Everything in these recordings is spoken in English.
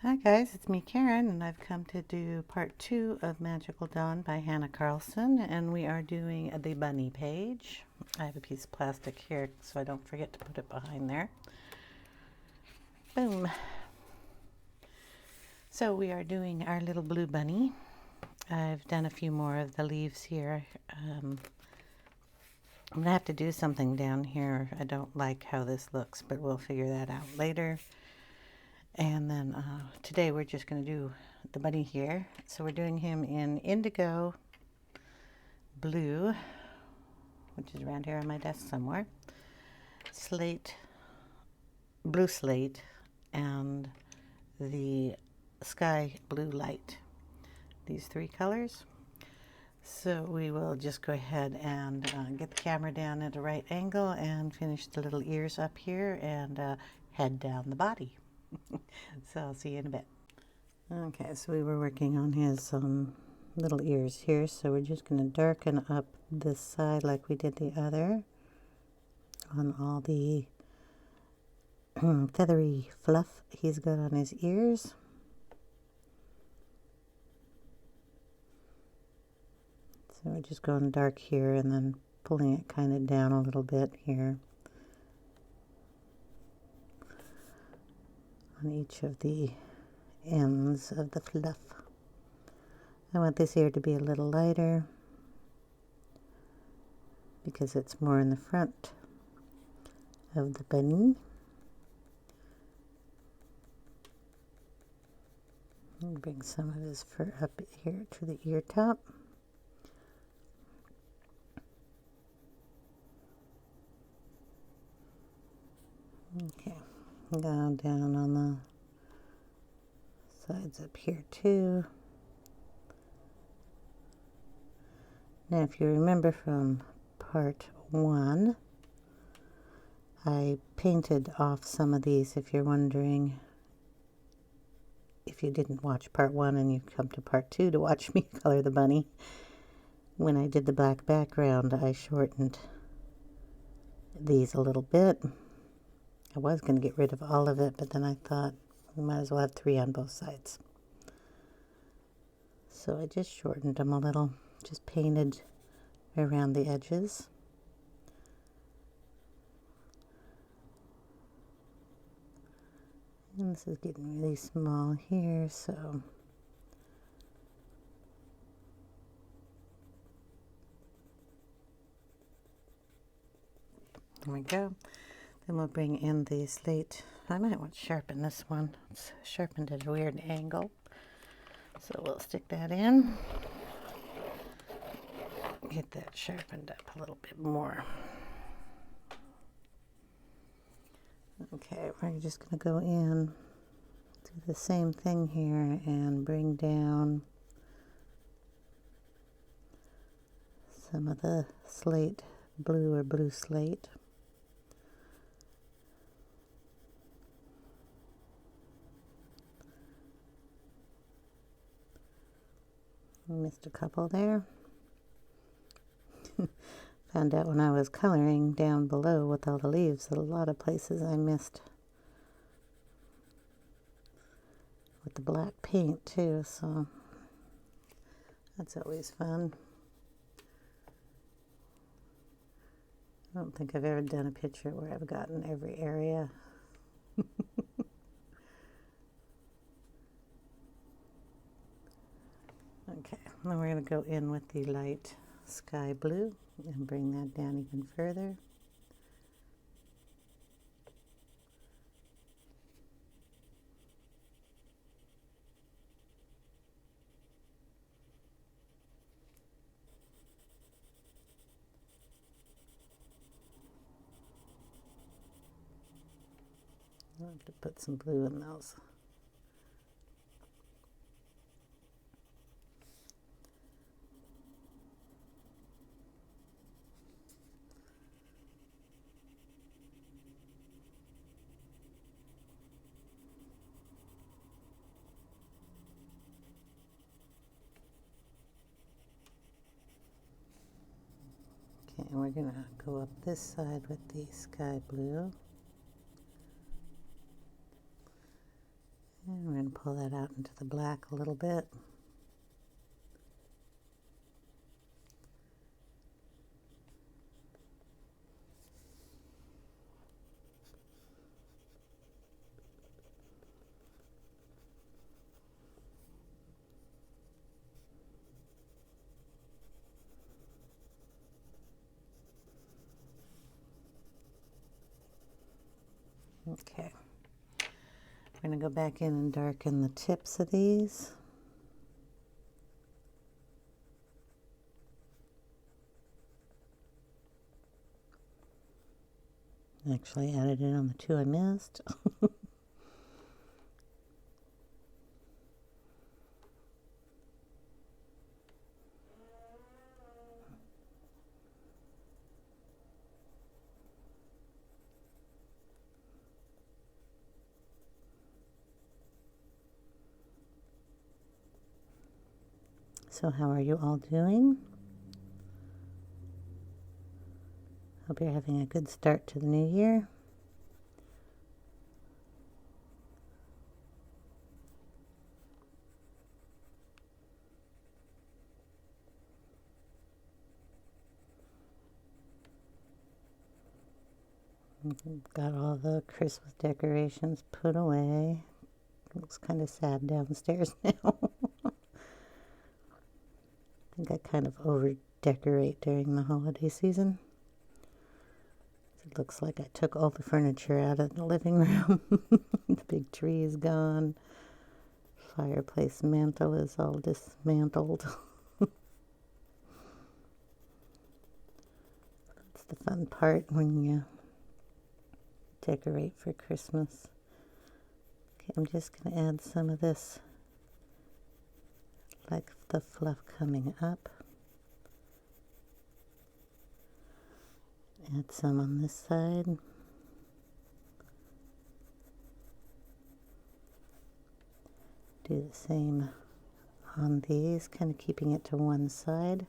Hi guys, it's me Karen, and I've come to do part 2 of Magical Dawn by Hanna Karlzon, and we are doing the bunny page. I have a piece of plastic here so I don't forget to put it behind there. Boom. So we are doing our little blue bunny. I've done a few more of the leaves here. I'm going to have to do something down here. I don't like how this looks, but we'll figure that out later. And then today we're just going to do the bunny here. So we're doing him in Indigo Blue, which is around here on my desk somewhere, Slate, Blue Slate, and the Sky Blue Light. These three colors. So we will just go ahead and get the camera down at a right angle and finish the little ears up here and head down the body. So I'll see you in a bit. Okay, so we were working on his little ears here, so we're just going to darken up this side like we did the other on all the feathery fluff he's got on his ears. So we're just going dark here and then pulling it kind of down a little bit here on each of the ends of the fluff. I want this ear to be a little lighter because it's more in the front of the bunny. And bring some of his fur up here to the ear top. Okay, go down on the sides up here too. Now if you remember from part 1, I painted off some of these. If you're wondering, if you didn't watch part 1 and you come to part 2 to watch me color the bunny, when I did the black background I shortened these a little bit. I was going to get rid of all of it, but then I thought we might as well have 3 on both sides. So I just shortened them a little, just painted around the edges. And this is getting really small here, so there we go. Then we'll bring in the slate. I might want to sharpen this one. It's sharpened at a weird angle. So we'll stick that in. Get that sharpened up a little bit more. Okay, we're just going to go in, do the same thing here and bring down some of the slate blue or blue slate. Missed a couple there. Found out when I was coloring down below with all the leaves that a lot of places I missed with the black paint too, so that's always fun. I don't think I've ever done a picture where I've gotten every area. Okay, then we're going to go in with the light sky blue and bring that down even further. I'll have to put some blue in those. Okay, and we're going to go up this side with the sky blue. And we're going to pull that out into the black a little bit. Okay, we're going to go back in and darken the tips of these. Actually added it on the two I missed. So how are you all doing? Hope you're having a good start to the new year. Got all the Christmas decorations put away. It looks kind of sad downstairs now. I think I kind of over decorate during the holiday season. It looks like I took all the furniture out of the living room. The big tree is gone. Fireplace mantle is all dismantled. That's the fun part when you decorate for Christmas. Okay, I'm just going to add some of this, like the fluff coming up. Add some on this side. Do the same on these, kind of keeping it to one side.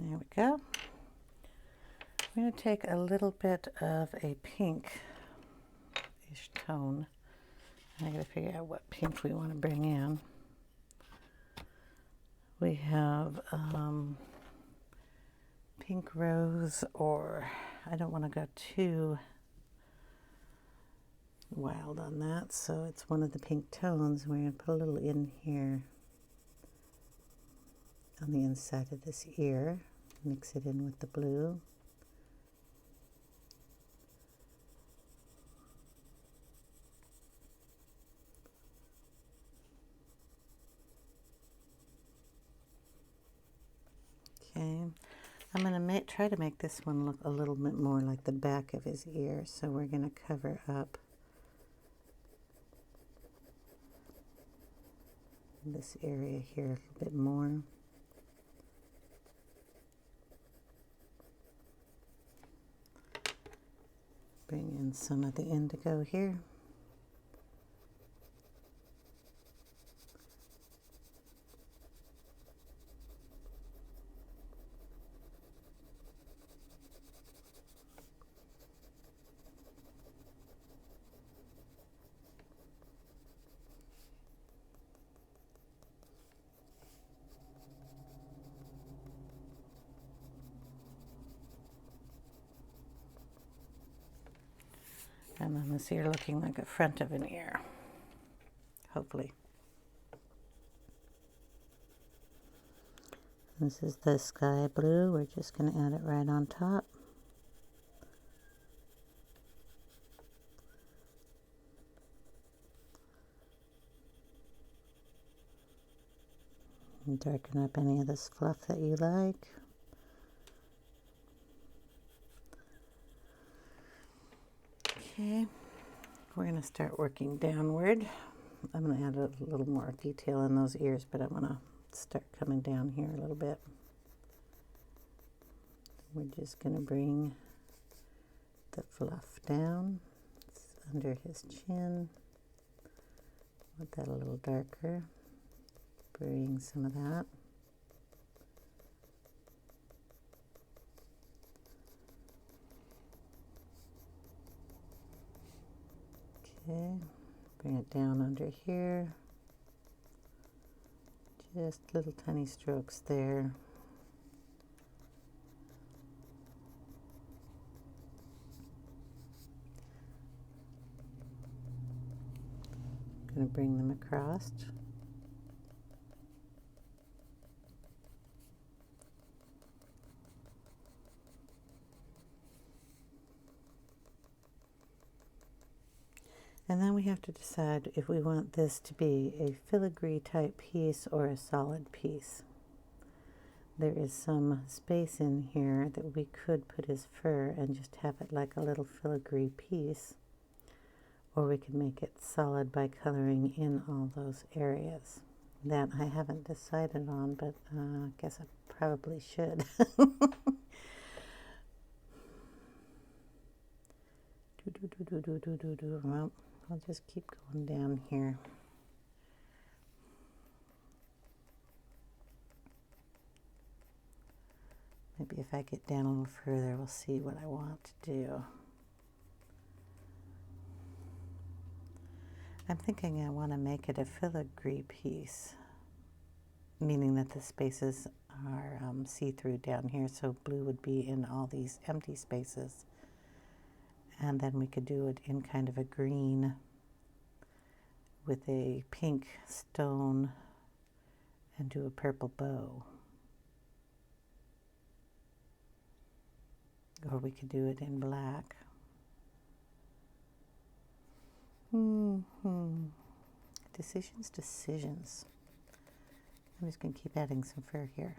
There we go. I'm going to take a little bit of a pinkish tone. I got to figure out what pink we want to bring in. We have pink rose, or I don't want to go too wild on that, so it's one of the pink tones. We're going to put a little in here on the inside of this ear. Mix it in with the blue. Okay, I'm going to try to make this one look a little bit more like the back of his ear, so we're going to cover up this area here a little bit more. Bring in some of the indigo here. And then this ear looking like a front of an ear, hopefully. This is the sky blue. We're just going to add it right on top. And darken up any of this fluff that you like. Okay, we're going to start working downward. I'm going to add a little more detail in those ears, but I'm going to start coming down here a little bit. We're just going to bring the fluff down. It's under his chin. Want that a little darker. Bring some of that. Okay, bring it down under here. Just little tiny strokes there. Going to bring them across. And then we have to decide if we want this to be a filigree type piece or a solid piece. There is some space in here that we could put as fur and just have it like a little filigree piece. Or we could make it solid by coloring in all those areas. That I haven't decided on, but I guess I probably should. Well, I'll just keep going down here. Maybe if I get down a little further, we'll see what I want to do. I'm thinking I want to make it a filigree piece, meaning that the spaces are see-through down here, so blue would be in all these empty spaces. And then we could do it in kind of a green with a pink stone and do a purple bow. Or we could do it in black. Decisions. I'm just going to keep adding some fur here.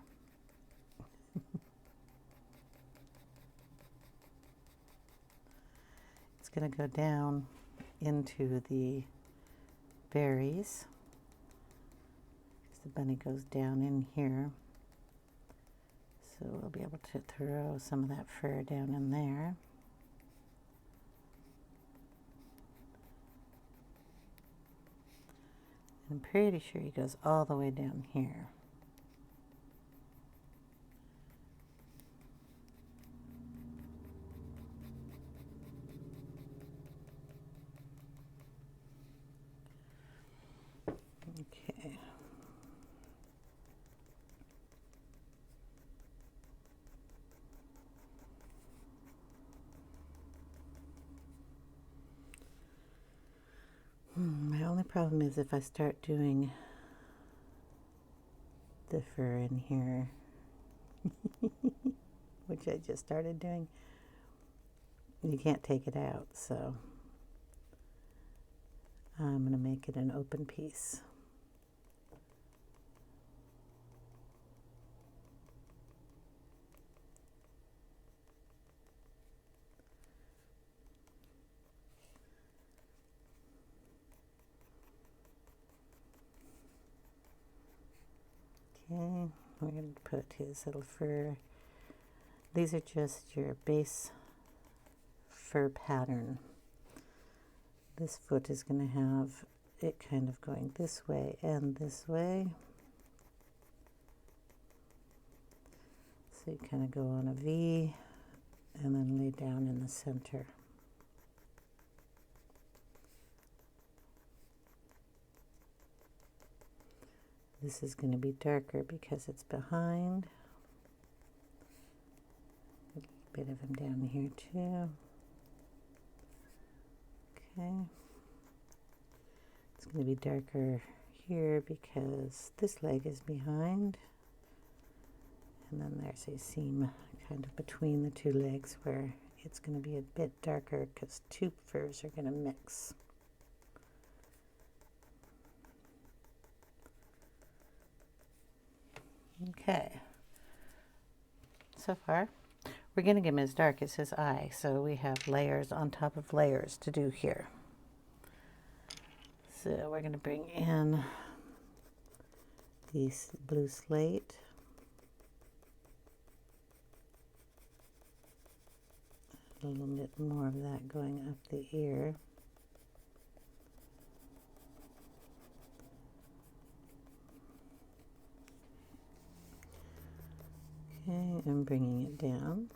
It's going to go down into the berries. The bunny goes down in here. So we'll be able to throw some of that fur down in there. I'm pretty sure he goes all the way down here. Okay. My only problem is if I start doing the fur in here, which I just started doing, you can't take it out, so I'm going to make it an open piece. Okay, we're going to put his little fur. These are just your base fur pattern. This foot is going to have it kind of going this way and this way. So you kind of go on a V and then lay down in the center. This is going to be darker because it's behind. A bit of him down here too. Okay. It's going to be darker here because this leg is behind. And then there's a seam kind of between the two legs where it's going to be a bit darker because two furs are going to mix. Okay, so far we're going to get him as dark as his eye, so we have layers on top of layers to do here. So we're going to bring in this blue slate. A little bit more of that going up the ear. Okay, I'm bringing it down.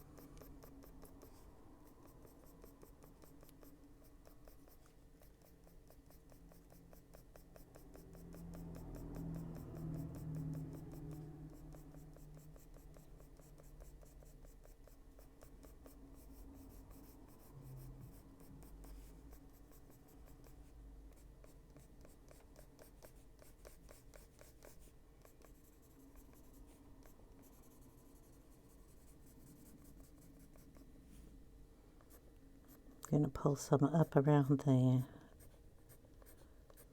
I'm going to pull some up around the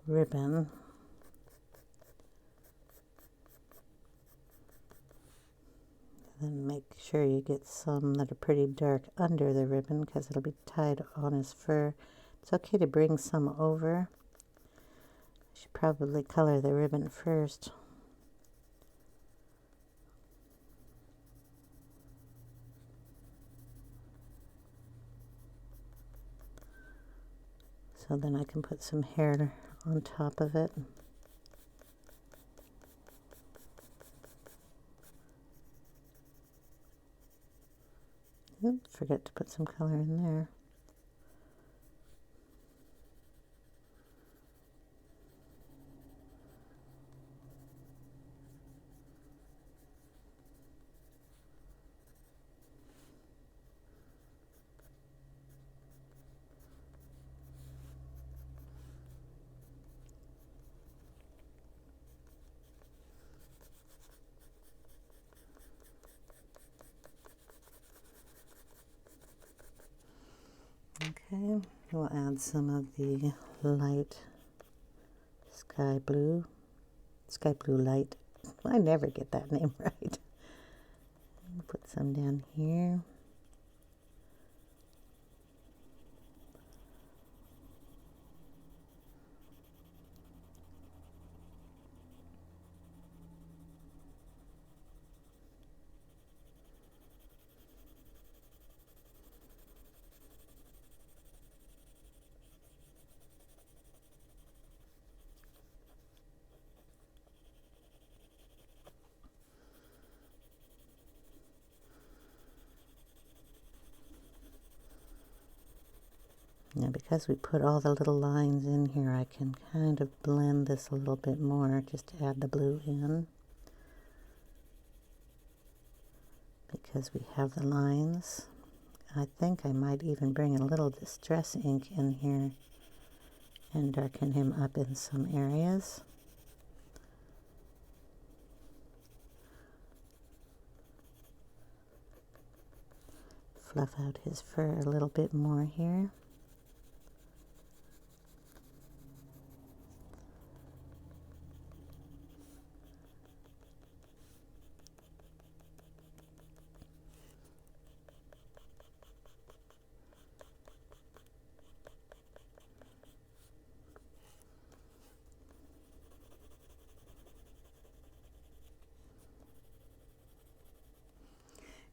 ribbon. Then make sure you get some that are pretty dark under the ribbon because it'll be tied on his fur. It's okay to bring some over. I should probably color the ribbon first. So then I can put some hair on top of it. Oops, forget to put some color in there. Okay, we'll add some of the light sky blue light. I never get that name right. Put some down here. Now because we put all the little lines in here, I can kind of blend this a little bit more just to add the blue in. Because we have the lines. I think I might even bring a little distress ink in here and darken him up in some areas. Fluff out his fur a little bit more here.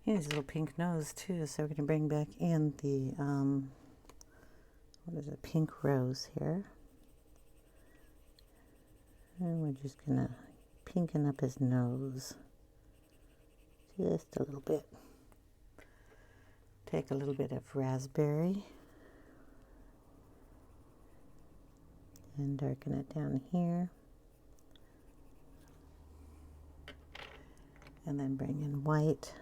Here's a little pink nose too, so we're going to bring back in the, what is it, pink rose here. And we're just going to pinken up his nose. Just a little bit. Take a little bit of raspberry. And darken it down here. And then bring in white.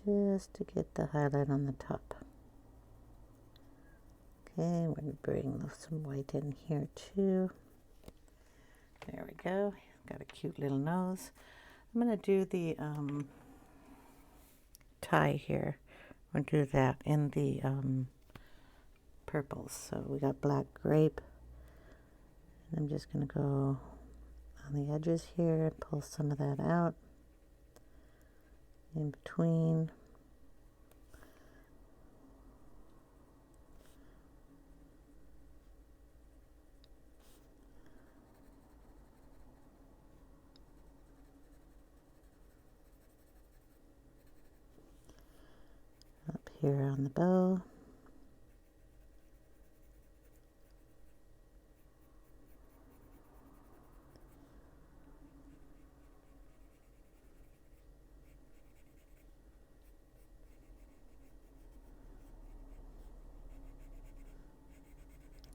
Just to get the highlight on the top. Okay, we're going to bring some white in here too. There we go. Got a cute little nose. I'm going to do the tie here. I'm going to do that in the purples. So we got black grape. And I'm just going to go on the edges here and pull some of that out. In between. here on the bow.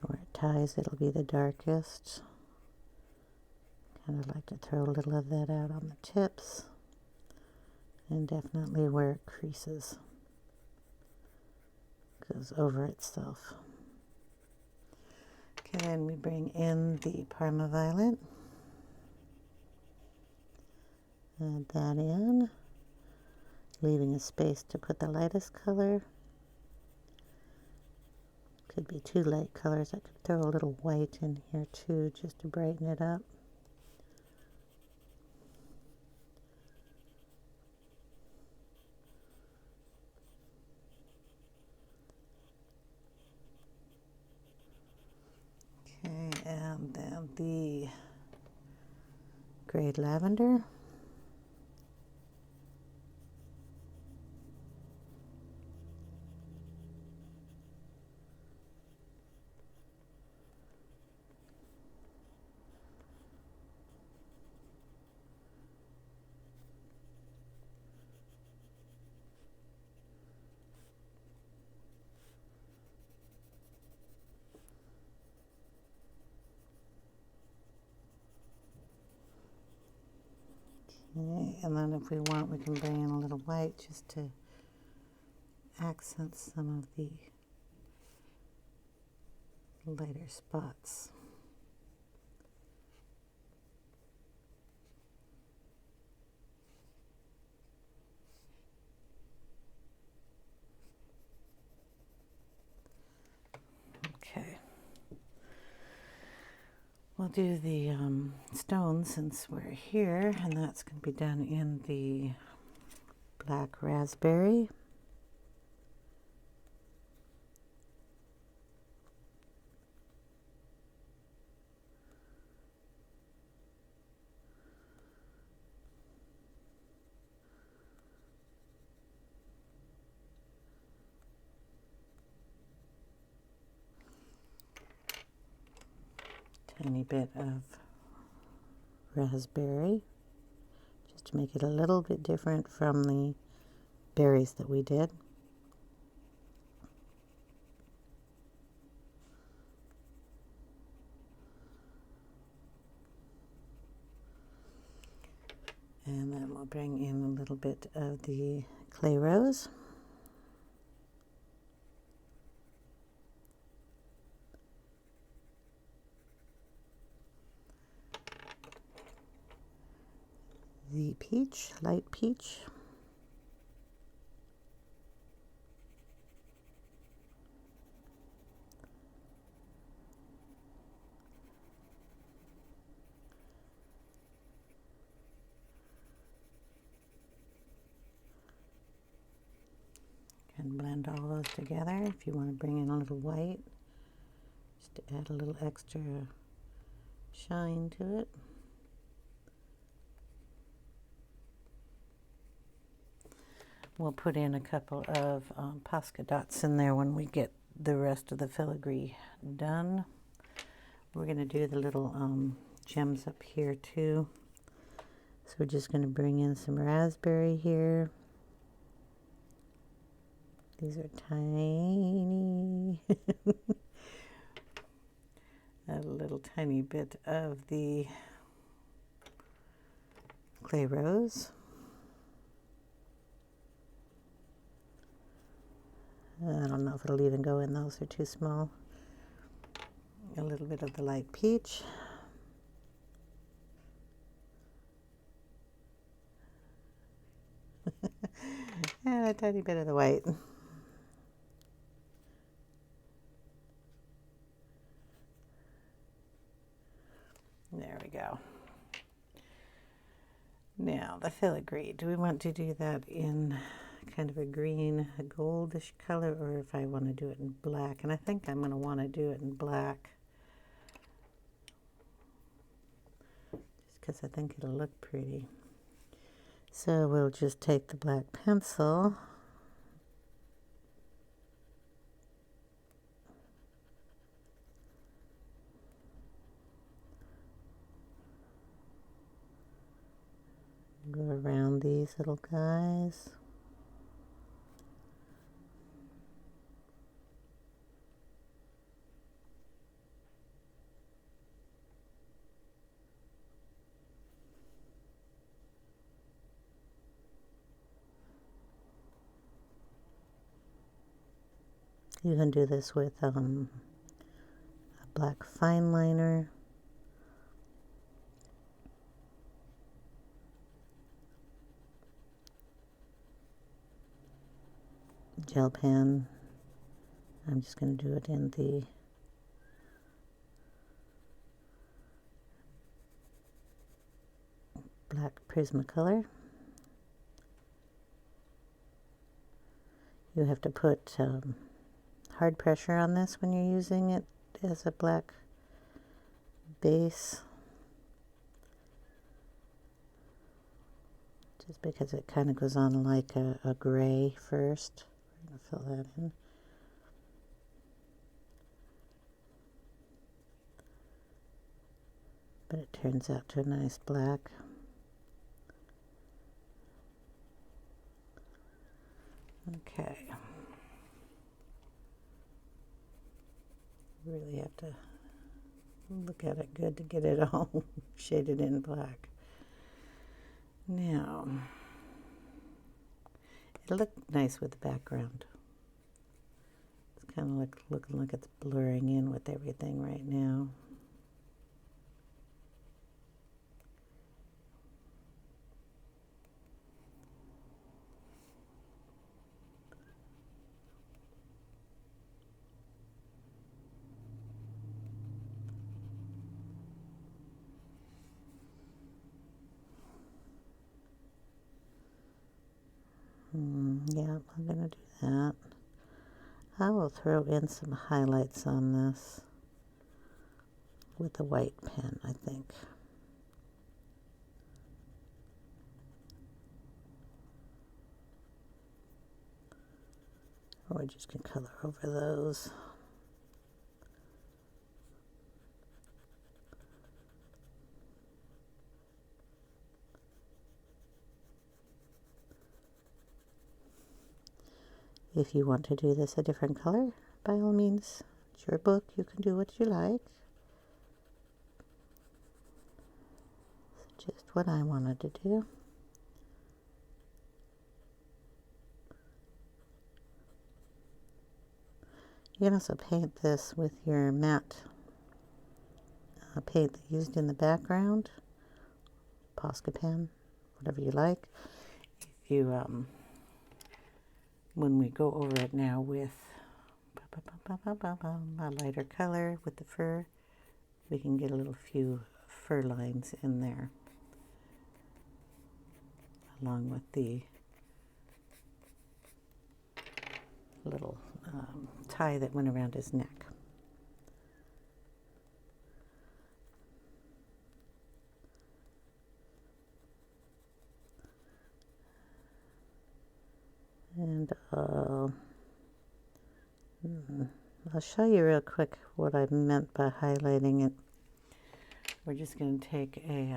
Where it ties, it'll be the darkest. Kind of like to throw a little of that out on the tips, and definitely where it creases, goes over itself. Okay, then we bring in the Parma Violet. Add that in, leaving a space to put the lightest color. Could be two light colors. I could throw a little white in here too, just to brighten it up. Okay, and then the grade lavender. Okay, and then if we want, we can bring in a little white just to accent some of the lighter spots. Okay. We'll do the stones since we're here, and that's going to be done in the black raspberry. Tiny bit of raspberry, just to make it a little bit different from the berries that we did. And then we'll bring in a little bit of the clay rose. The peach, light peach. And blend all those together. If you want to bring in a little white, just to add a little extra shine to it. We'll put in a couple of Posca dots in there when we get the rest of the filigree done. We're going to do the little gems up here too. So we're just going to bring in some raspberry here. These are tiny. A little tiny bit of the clay rose. I don't know if it'll even go in, those are too small. A little bit of the light peach. And a tiny bit of the white. There we go. Now the filigree, do we want to do that in kind of a green, a goldish color, or if I want to do it in black? And I think I'm going to want to do it in black, just because I think it'll look pretty. So we'll just take the black pencil Go around these little guys. You can do this with a black fine liner. Gel pen. I'm just going to do it in the black Prismacolor. You have to put hard pressure on this when you're using it as a black base, just because it kind of goes on like a gray first. We're going to fill that in. But it turns out to a nice black. Okay. Really have to look at it good to get it all shaded in black. Now, it'll look nice with the background. It's kind of looking like it's blurring in with everything right now. Yeah, I'm going to do that. I will throw in some highlights on this with a white pen, I think. Or just can color over those. If you want to do this a different color, by all means, it's your book. You can do what you like. It's just what I wanted to do. You can also paint this with your matte paint used in the background, Posca pen, whatever you like. If you when we go over it now with a lighter color with the fur, we can get a little few fur lines in there, along with the little tie that went around his neck. And I'll show you real quick what I meant by highlighting it. We're just going to take a,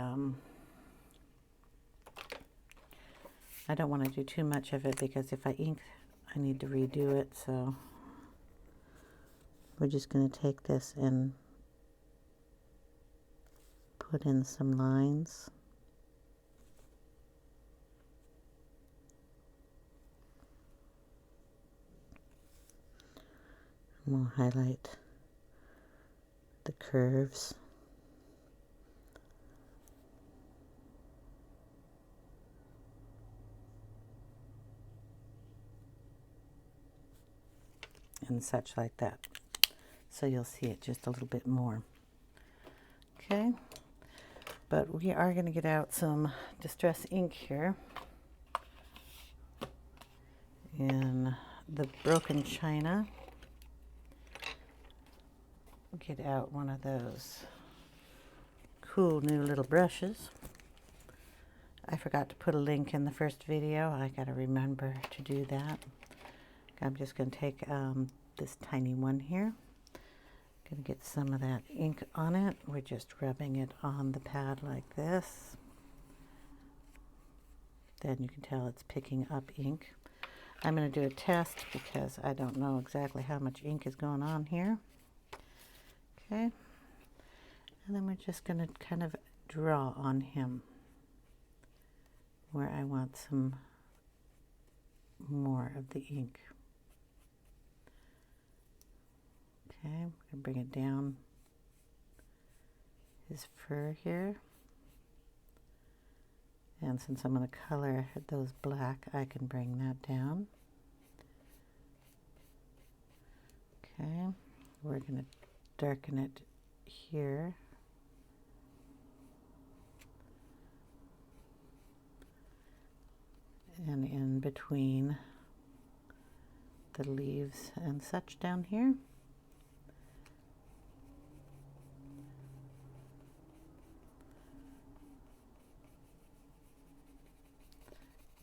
I don't want to do too much of it because if I ink, I need to redo it. So we're just going to take this and put in some lines. We'll highlight the curves. And such like that. So you'll see it just a little bit more. Okay. But we are going to get out some Distress ink here. In the Broken China. Get out one of those cool new little brushes. I forgot to put a link in the first video. I gotta remember to do that. I'm just gonna take this tiny one here. Gonna get some of that ink on it. We're just rubbing it on the pad like this. then you can tell it's picking up ink. I'm going to do a test because I don't know exactly how much ink is going on here. Okay, and then we're just going to kind of draw on him where I want some more of the ink. Okay, I'm going to bring it down his fur here. And since I'm going to color those black, I can bring that down. Okay, we're going to darken it here. And in between the leaves and such down here.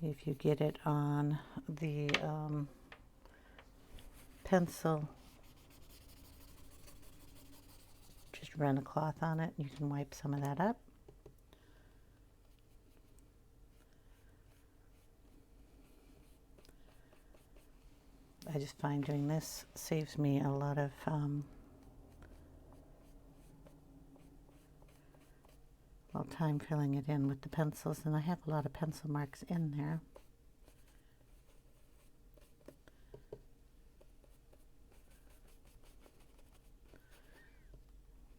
If you get it on the pencil, just run a cloth on it. You can wipe some of that up. I just find doing this saves me a lot of time filling it in with the pencils, and I have a lot of pencil marks in there.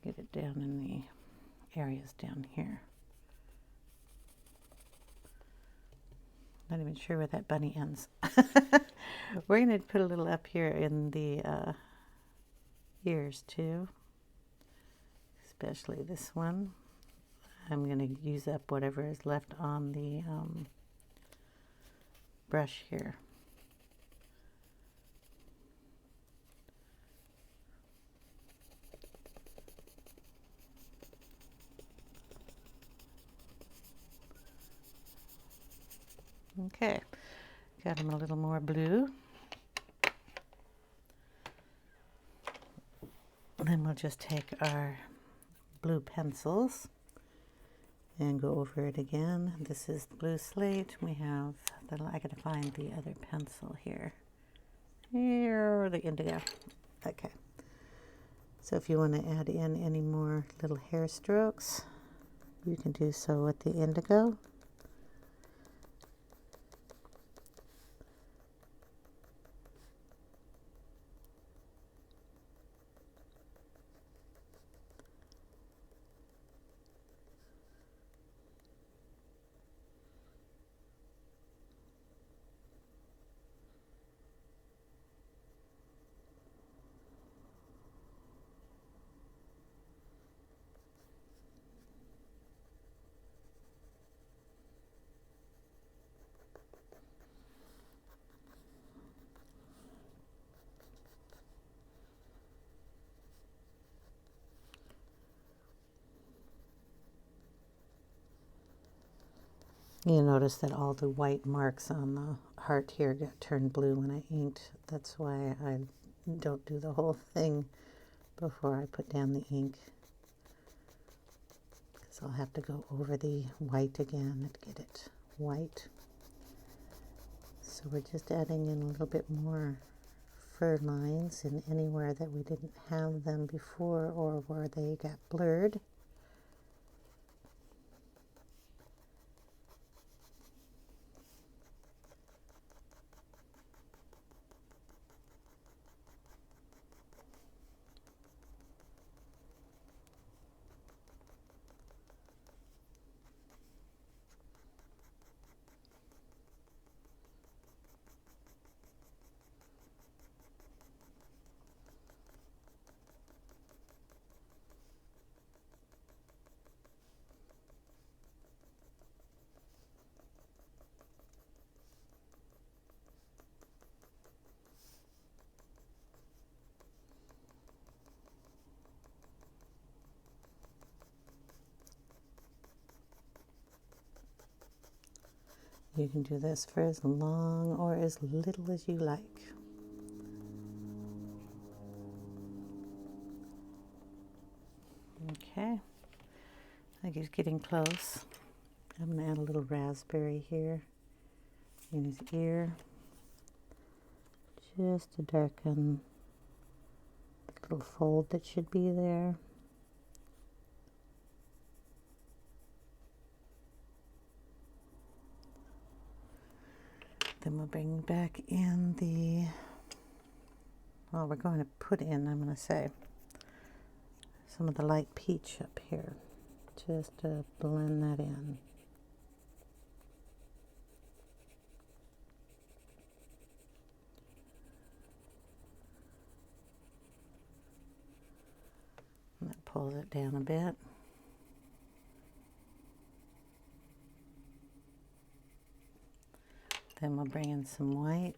Get it down in the areas down here. Not even sure where that bunny ends. We're going to put a little up here in the ears too, especially this one. I'm going to use up whatever is left on the brush here. Okay, got him a little more blue. And then we'll just take our blue pencils and go over it again. This is the blue slate. We have the, I gotta find the other pencil here. Here, the indigo. Okay. So if you want to add in any more little hair strokes, you can do so with the indigo. You notice that all the white marks on the heart here got turned blue when I inked. That's why I don't do the whole thing before I put down the ink, because I'll have to go over the white again and get it white. So we're just adding in a little bit more fur lines in anywhere that we didn't have them before or where they got blurred. You can do this for as long or as little as you like. Okay, I think it's getting close. I'm going to add a little raspberry here in his ear, just to darken the little fold that should be there. Then we'll bring back in the, well, we're going to put in, I'm going to say, some of the light peach up here, just to blend that in. And that pulls it down a bit. Then we'll bring in some white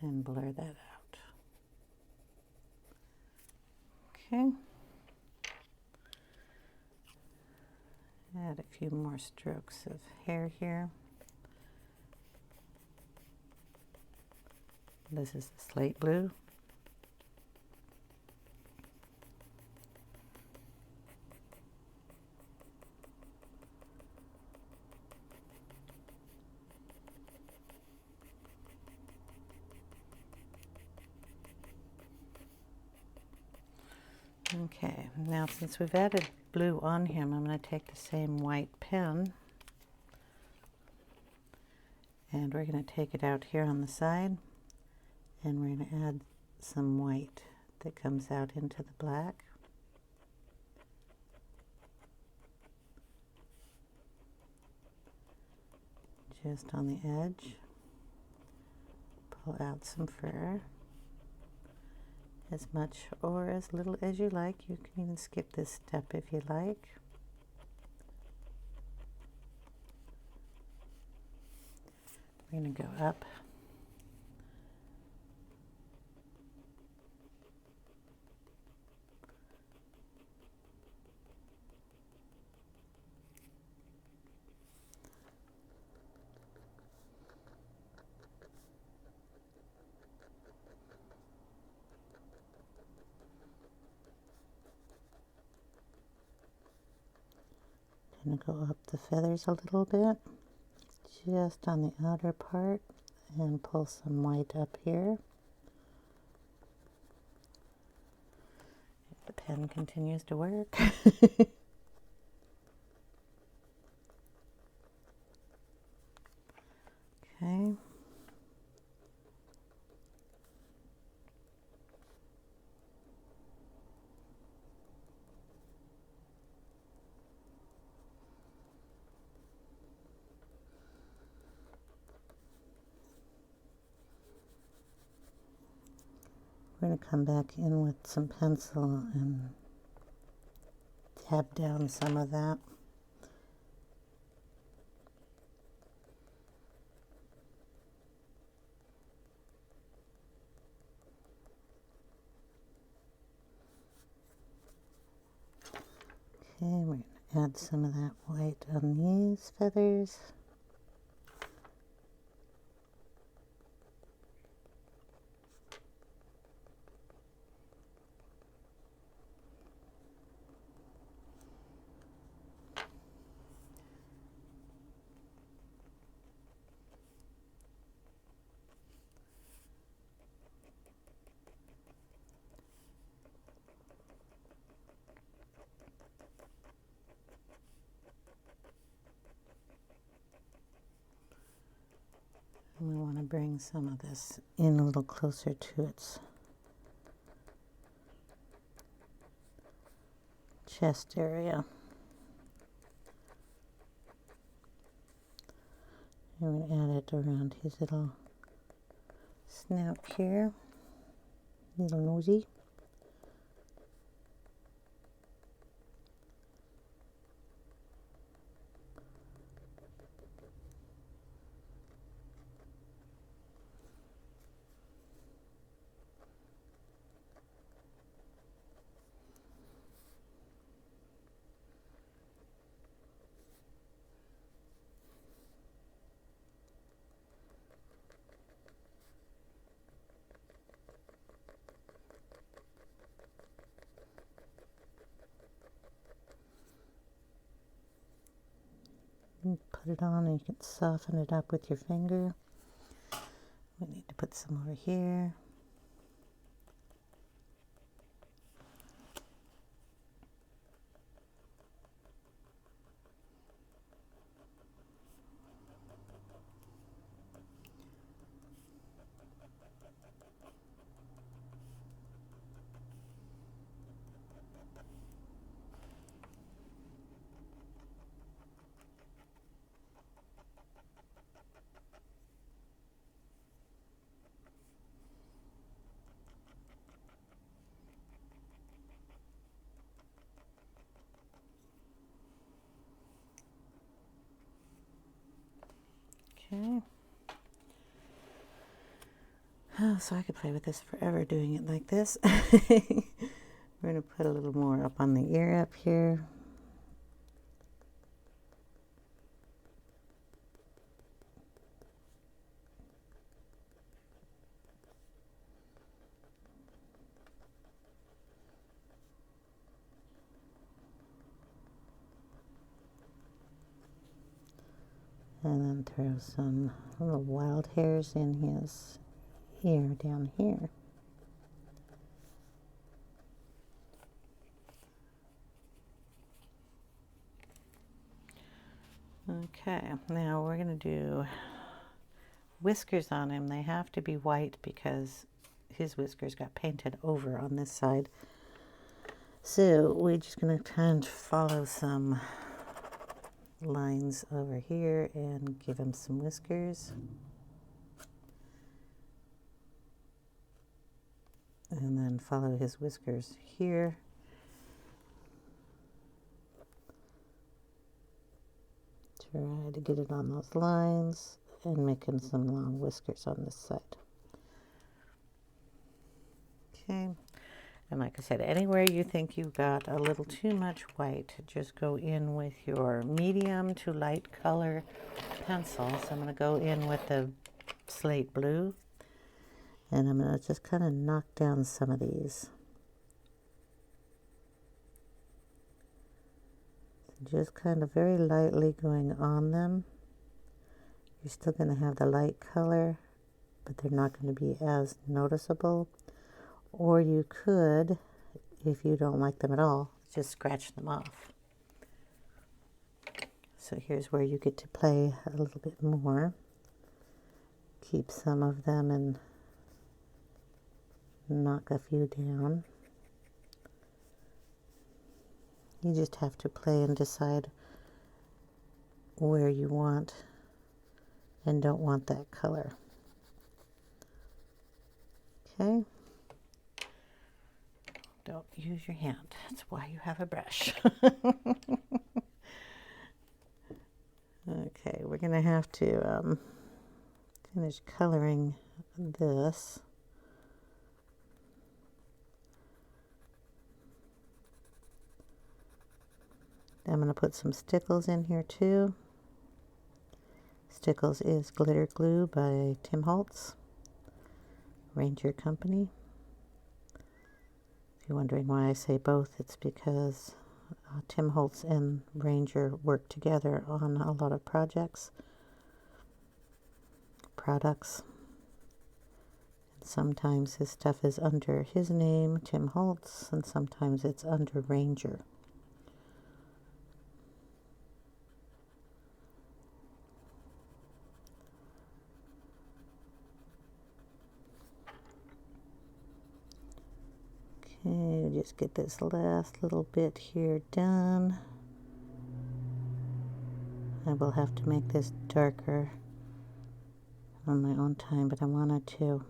and blur that out. Okay. Add a few more strokes of hair here. This is the Slate Blue. Okay, now since we've added blue on him, I'm going to take the same white pen and we're going to take it out here on the side and we're going to add some white that comes out into the black. Just on the edge. Pull out some fur. As much or as little as you like. You can even skip this step if you like. We're going to go up. Going to go up the feathers a little bit, just on the outer part, and pull some white up here. If the pen continues to work. Okay. We're going to come back in with some pencil and tap down some of that. Okay, we're going to add some of that white on these feathers. And we want to bring some of this in a little closer to its chest area. And we're going to add it around his little snout here, little nosy. can put it on and you can soften it up with your finger. We need to put some over here. Okay. Oh, so I could play with this forever doing it like this. We're going to put a little more up on the ear up here. And then throw some little wild hairs in his ear down here. Okay, now we're going to do whiskers on him. They have to be white because his whiskers got painted over on this side. So we're just going to kind of follow some lines over here and give him some whiskers. And then follow his whiskers here. Try to get it on those lines and making some long whiskers on this side. Okay. And like I said, anywhere you think you've got a little too much white, just go in with your medium to light color pencil. So I'm going to go in with the Slate Blue, and I'm going to just kind of knock down some of these. Just kind of very lightly going on them. You're still going to have the light color, but they're not going to be as noticeable. Or you could, if you don't like them at all, just scratch them off. So here's where you get to play a little bit more. Keep some of them and knock a few down. You just have to play and decide where you want and don't want that color. Okay. Don't use your hand. That's why you have a brush. Okay, we're going to have to finish coloring this. I'm going to put some stickles in here too. Stickles is glitter glue by Tim Holtz, Ranger Company. If you're wondering why I say both, it's because Tim Holtz and Ranger work together on a lot of products. And sometimes his stuff is under his name, Tim Holtz, and sometimes it's under Ranger. Okay, just get this last little bit here done. I will have to make this darker on my own time, but I wanted to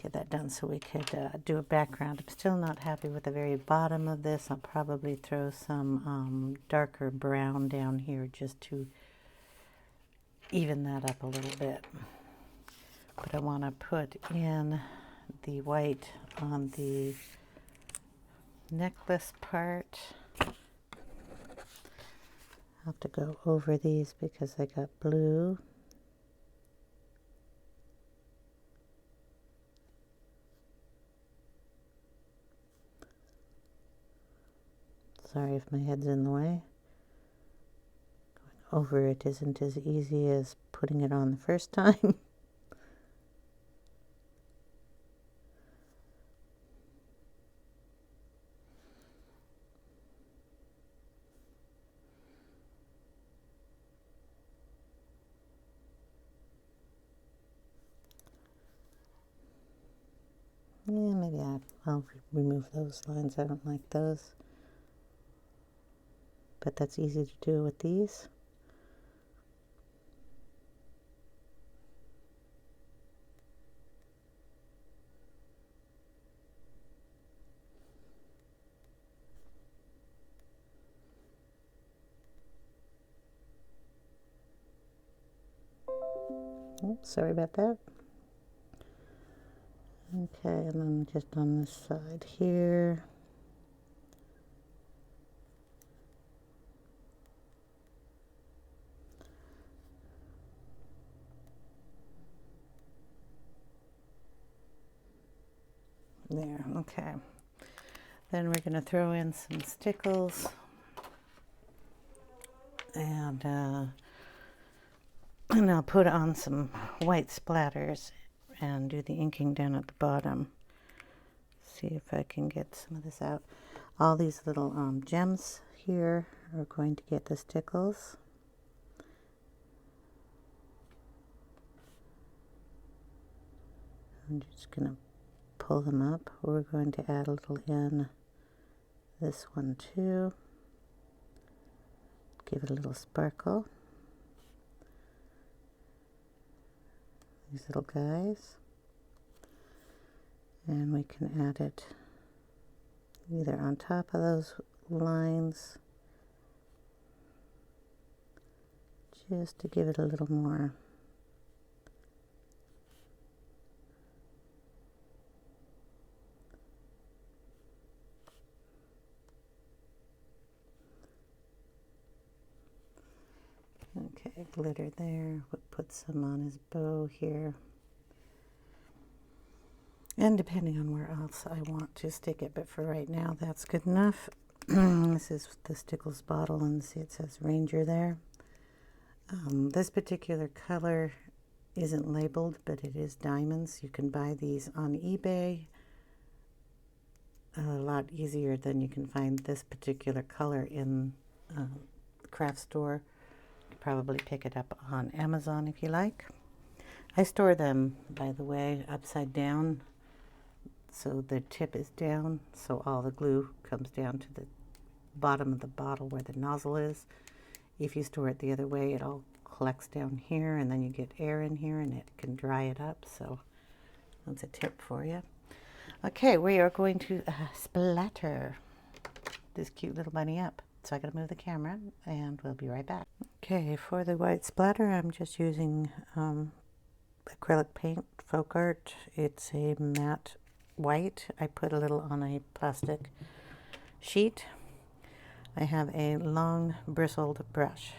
get that done so we could do a background. I'm still not happy with the very bottom of this. I'll probably throw some darker brown down here just to even that up a little bit. But I want to put in the white on the necklace part. I'll have to go over these because I got blue. Sorry if my head's in the way. Going over it isn't as easy as putting it on the first time. Yeah, maybe I'll remove those lines. I don't like those. But that's easy to do with these. Oops, sorry about that. Okay, and then just on this side here. There, okay. Then we're going to throw in some stickles. And I'll put on some white splatters and do the inking down at the bottom. See if I can get some of this out. All these little gems here are going to get the stickles. I'm just going to pull them up. We're going to add a little in this one too. Give it a little sparkle. These little guys. And we can add it either on top of those lines, just to give it a little more. Okay, glitter there. We'll put some on his bow here. And depending on where else I want to stick it, but for right now, that's good enough. This is the Stickles bottle, and see it says Ranger there. This particular color isn't labeled, but it is diamonds. You can buy these on eBay. A lot easier than you can find this particular color in the craft store. You could probably pick it up on Amazon if you like. I store them, by the way, upside down. So the tip is down, so all the glue comes down to the bottom of the bottle where the nozzle is. If you store it the other way, it all collects down here, and then you get air in here, and it can dry it up. So that's a tip for you. Okay, we are going to splatter this cute little bunny up. So I gotta move the camera, and we'll be right back. Okay, for the white splatter, I'm just using acrylic paint, Folk Art. It's a matte white. I put a little on a plastic sheet. I have a long bristled brush.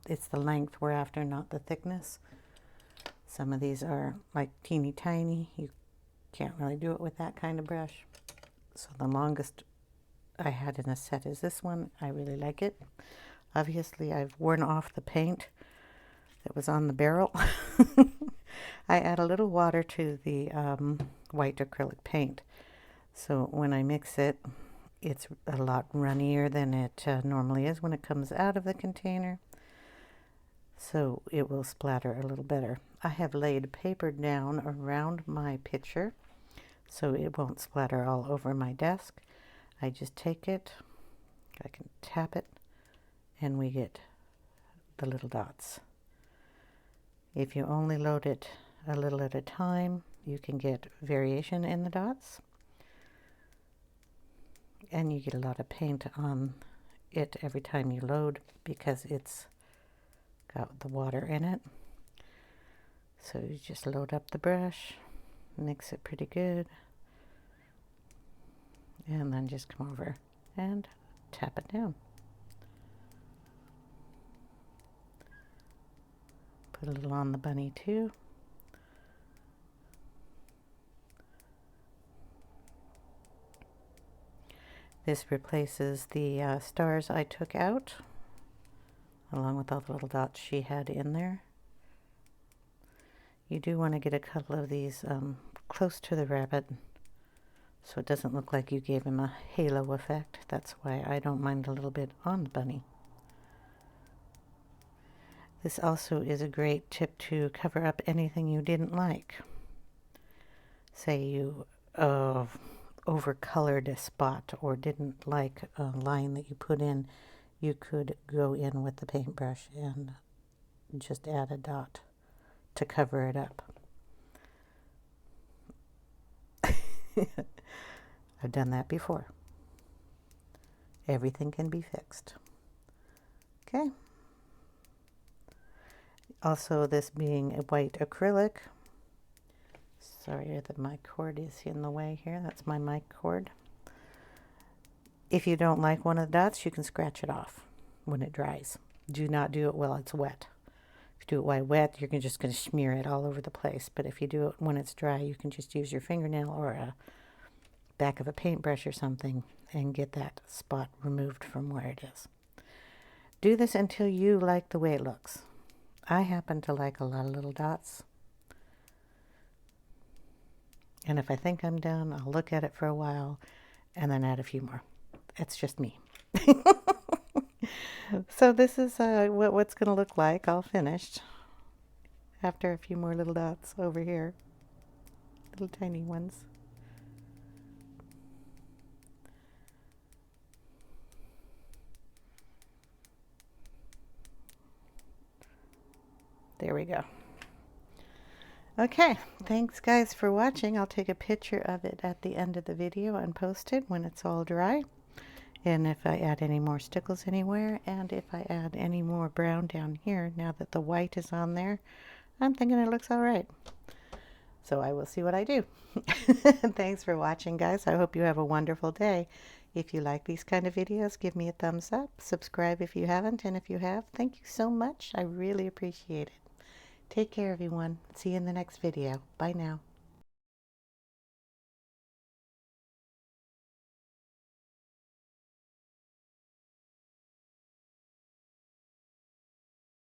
It's the length we're after, not the thickness. Some of these are like teeny tiny. You can't really do it with that kind of brush. So the longest I had in a set is this one. I really like it. Obviously, I've worn off the paint that was on the barrel. I add a little water to the white acrylic paint. So when I mix it, it's a lot runnier than it normally is when it comes out of the container. So it will splatter a little better. I have laid paper down around my picture so it won't splatter all over my desk. I just take it, I can tap it, and we get the little dots. If you only load it a little at a time, you can get variation in the dots, and you get a lot of paint on it every time you load because it's got the water in it. So you just load up the brush, mix it pretty good, and then just come over and tap it down. Put a little on the bunny too. This replaces the stars I took out, along with all the little dots she had in there. You do want to get a couple of these close to the rabbit so it doesn't look like you gave him a halo effect. That's why I don't mind a little bit on the bunny. This also is a great tip to cover up anything you didn't like. Say you overcolored a spot or didn't like a line that you put in, you could go in with the paintbrush and just add a dot to cover it up. I've done that before. Everything can be fixed. Okay. Also, this being a white acrylic. Sorry that my cord is in the way here. That's my mic cord. If you don't like one of the dots, you can scratch it off when it dries. Do not do it while it's wet. If you do it while wet, you're just going to smear it all over the place. But if you do it when it's dry, you can just use your fingernail or a back of a paintbrush or something and get that spot removed from where it is. Do this until you like the way it looks. I happen to like a lot of little dots. And if I think I'm done, I'll look at it for a while and then add a few more. It's just me. So this is what's going to look like all finished after a few more little dots over here. Little tiny ones. There we go. Okay, thanks guys for watching. I'll take a picture of it at the end of the video and post it when it's all dry. And if I add any more stickles anywhere, and if I add any more brown down here, now that the white is on there, I'm thinking it looks all right. So I will see what I do. Thanks for watching, guys. I hope you have a wonderful day. If you like these kind of videos, give me a thumbs up. Subscribe if you haven't, and if you have, thank you so much. I really appreciate it. Take care, everyone. See you in the next video. Bye now.